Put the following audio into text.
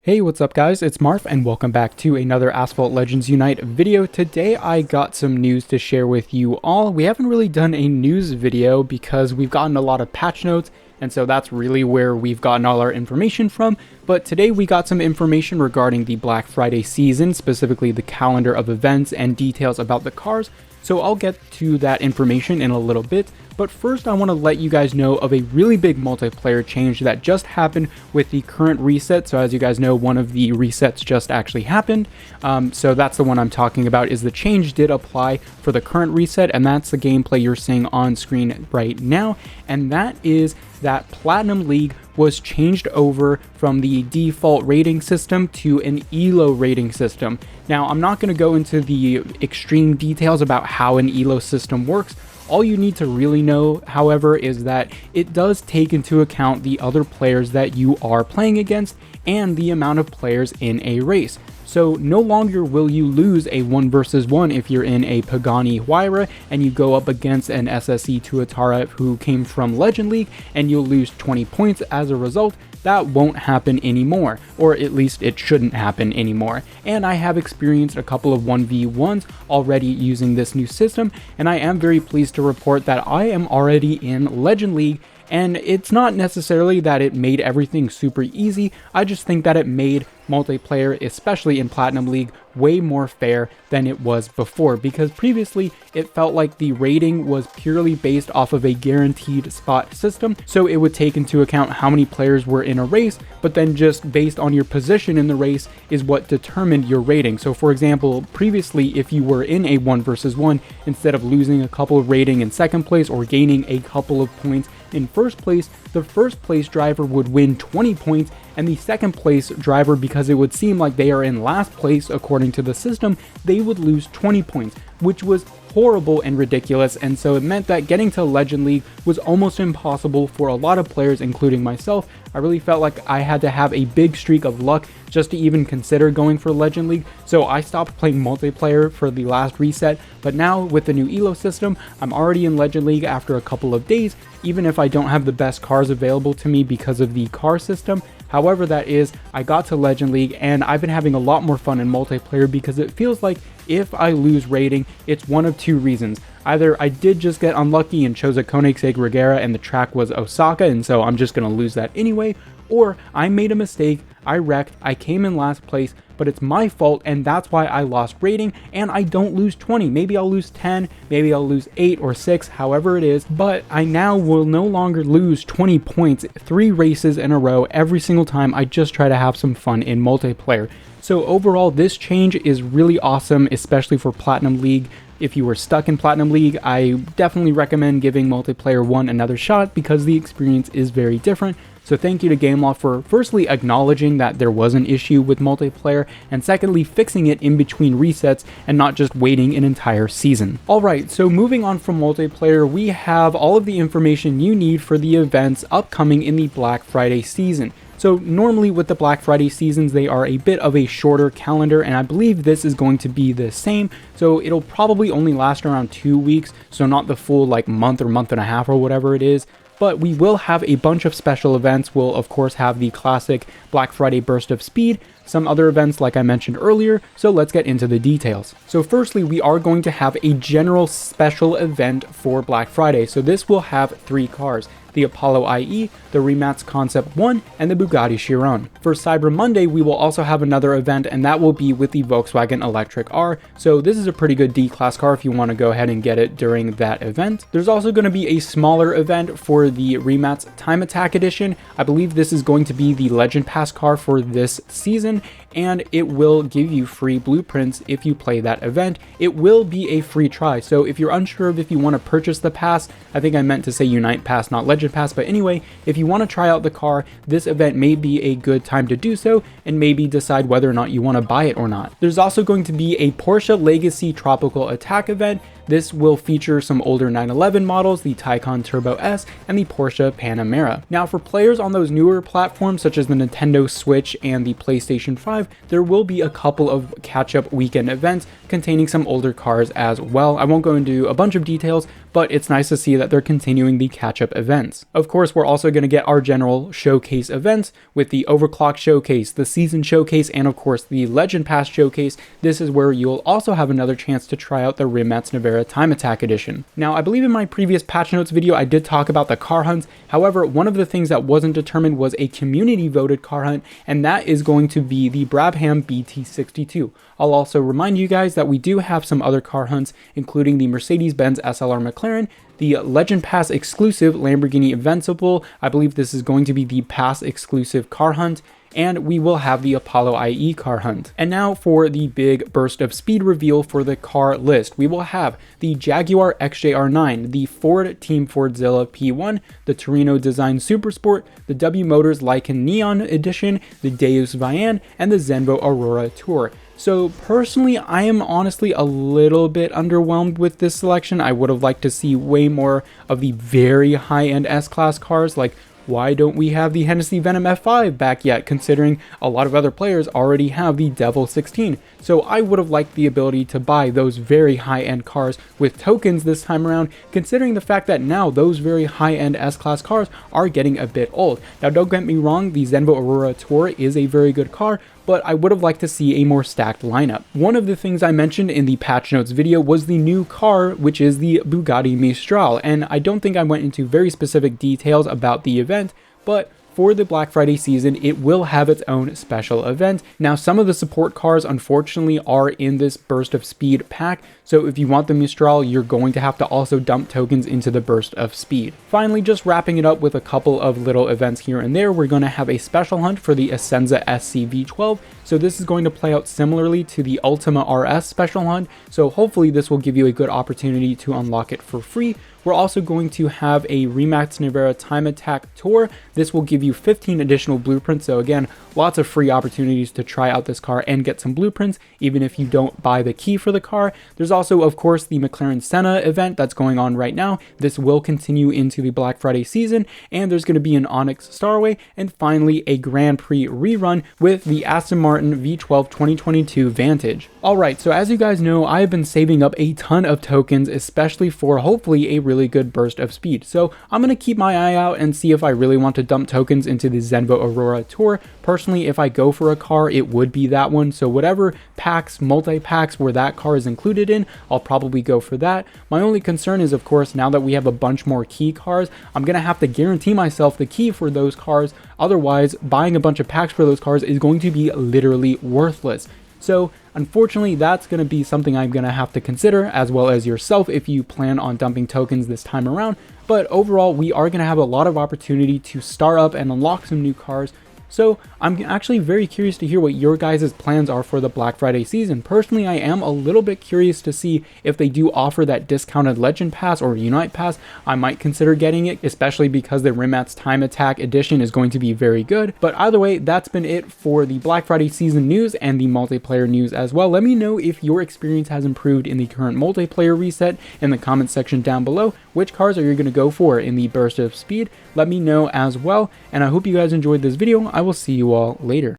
Hey, what's up guys? It's Marf and welcome back to another Asphalt Legends Unite video. Today I got some news to share with you all. We haven't really done a news video because we've gotten a lot of patch notes, and so that's really where we've gotten all our information from. But today we got some information regarding the Black Friday season, specifically the calendar of events and details about the cars. So I'll get to that information in a little bit. But first I want to let you guys know of a really big multiplayer change that just happened with the current reset. So as you guys know, one of the resets just actually happened. So that's the one I'm talking about. Is the change did apply for the current reset, and that's the gameplay you're seeing on screen right now. And that is that Platinum League was changed over from the default rating system to an ELO rating system. Now, I'm not going to go into the extreme details about how an ELO system works. All you need to really know, however, is that it does take into account the other players that you are playing against and the amount of players in a race. So no longer will you lose a 1 versus 1 if you're in a Pagani Huayra and you go up against an SSE Tuatara who came from Legend League and you'll lose 20 points as a result. That won't happen anymore, or at least it shouldn't happen anymore. And I have experienced a couple of 1v1s already using this new system, and I am very pleased to report that I am already in Legend League. And it's not necessarily that it made everything super easy, I just think that it made multiplayer, especially in Platinum League, way more fair than it was before, because previously it felt like the rating was purely based off of a guaranteed spot system. So it would take into account how many players were in a race, but then just based on your position in the race is what determined your rating. So for example, previously if you were in a 1 versus 1, instead of losing a couple of rating in second place or gaining a couple of points in first place, the first place driver would win 20 points, and the second place driver, because it would seem like they are in last place according to the system, they would lose 20 points, which was horrible and ridiculous. And so it meant that getting to Legend League was almost impossible for a lot of players, including myself. I really felt like I had to have a big streak of luck just to even consider going for Legend League. So I stopped playing multiplayer for the last reset, but now with the new ELO system, I'm already in Legend League after a couple of days, even if I don't have the best cars available to me because of the car system. However that is, I got to Legend League and I've been having a lot more fun in multiplayer because it feels like if I lose rating, it's one of two reasons. Either I did just get unlucky and chose a Koenigsegg Regera and the track was Osaka, and so I'm just going to lose that anyway, or I made a mistake, I wrecked, I came in last place, but it's my fault and that's why I lost rating and I don't lose 20. Maybe I'll lose 10, maybe I'll lose 8 or 6, however it is, but I now will no longer lose 20 points 3 races in a row every single time I just try to have some fun in multiplayer. So overall, this change is really awesome, especially for Platinum League. If you were stuck in Platinum League, I definitely recommend giving Multiplayer 1 another shot because the experience is very different. So thank you to GameLaw for firstly acknowledging that there was an issue with multiplayer, and secondly fixing it in between resets and not just waiting an entire season. Alright, so moving on from multiplayer, we have all of the information you need for the events upcoming in the Black Friday season. So normally with the Black Friday seasons, they are a bit of a shorter calendar, and I believe this is going to be the same. So it'll probably only last around 2 weeks, so not the full like month or month and a half or whatever it is. But we will have a bunch of special events. We'll of course have the classic Black Friday Burst of Speed, some other events like I mentioned earlier, so let's get into the details. So firstly, we are going to have a general special event for Black Friday. So this will have 3 cars: the Apollo IE, the Rimac Concept 1, and the Bugatti Chiron. For Cyber Monday, we will also have another event, and that will be with the Volkswagen Electric R. So this is a pretty good D-Class car if you want to go ahead and get it during that event. There's also going to be a smaller event for the Rimac Time Attack Edition. I believe this is going to be the Legend Pass car for this season, and it will give you free blueprints if you play that event. It will be a free try, so if you're unsure of if you want to purchase the pass, I think I meant to say Unite Pass, not Legend Pass, but anyway, if you want to try out the car, this event may be a good time to do so, and maybe decide whether or not you want to buy it or not. There's also going to be a Porsche Legacy Tropical Attack event. This will feature some older 911 models, the Taycan Turbo S, and the Porsche Panamera. Now for players on those newer platforms such as the Nintendo Switch and the PlayStation 5, there will be a couple of catch-up weekend events containing some older cars as well. I won't go into a bunch of details, but it's nice to see that they're continuing the catch-up events. Of course, we're also going to get our general showcase events with the Overclock Showcase, the Season Showcase, and of course the Legend Pass Showcase. This is where you'll also have another chance to try out the Rimats Nevera Time Attack Edition. Now, I believe in my previous patch notes video, I did talk about the car hunts. However, one of the things that wasn't determined was a community voted car hunt, and that is going to be the Brabham BT62. I'll also remind you guys that we do have some other car hunts, including the Mercedes-Benz SLR McLaren, the Legend Pass exclusive Lamborghini Invincible. I believe this is going to be the Pass exclusive car hunt, and we will have the Apollo IE car hunt. And now for the big burst of speed reveal for the car list. We will have the Jaguar XJR9, the Ford Team Fordzilla P1, the Torino Design Supersport, the W Motors Lycan Neon Edition, the Deus Vian, and the Zenvo Aurora Tour. So personally, I am honestly a little bit underwhelmed with this selection. I would have liked to see way more of the very high-end S-Class cars. Like, why don't we have the Hennessy Venom F5 back yet, considering a lot of other players already have the Devil 16? So I would have liked the ability to buy those very high-end cars with tokens this time around, considering the fact that now those very high-end S-Class cars are getting a bit old. Now, don't get me wrong, the Zenvo Aurora Tour is a very good car, but I would have liked to see a more stacked lineup. One of the things I mentioned in the patch notes video was the new car, which is the Bugatti Mistral, and I don't think I went into very specific details about the event, but for the Black Friday season, it will have its own special event. Now, some of the support cars, unfortunately, are in this Burst of Speed pack, so if you want the Mistral, you're going to have to also dump tokens into the Burst of Speed. Finally, just wrapping it up with a couple of little events here and there, we're going to have a special hunt for the Essenza SC V12. So this is going to play out similarly to the Ultima RS special hunt, so hopefully this will give you a good opportunity to unlock it for free. We're also going to have a Rimats Nevera Time Attack Tour. This will give you 15 additional blueprints, so again, lots of free opportunities to try out this car and get some blueprints, even if you don't buy the key for the car. There's also, of course, the McLaren Senna event that's going on right now. This will continue into the Black Friday season, and there's going to be an Onyx Starway, and finally a Grand Prix rerun with the Aston Martin V12 2022 Vantage. Alright, so as you guys know, I have been saving up a ton of tokens, especially for hopefully a really good burst of speed. So I'm going to keep my eye out and see if I really want to dump tokens into the Zenvo Aurora Tour. Personally, if I go for a car, it would be that one. So whatever packs, multi-packs where that car is included in, I'll probably go for that. My only concern is, of course, now that we have a bunch more key cars, I'm going to have to guarantee myself the key for those cars. Otherwise, buying a bunch of packs for those cars is going to be literally worthless. So unfortunately, that's going to be something I'm going to have to consider, as well as yourself if you plan on dumping tokens this time around. But overall, we are going to have a lot of opportunity to start up and unlock some new cars. So I'm actually very curious to hear what your guys' plans are for the Black Friday season. Personally, I am a little bit curious to see if they do offer that discounted Legend Pass or Unite Pass. I might consider getting it, especially because the Rimats Time Attack Edition is going to be very good. But either way, that's been it for the Black Friday season news and the multiplayer news as well. Let me know if your experience has improved in the current multiplayer reset in the comment section down below. Which cars are you going to go for in the Burst of Speed? Let me know as well. And I hope you guys enjoyed this video. I will see you all later.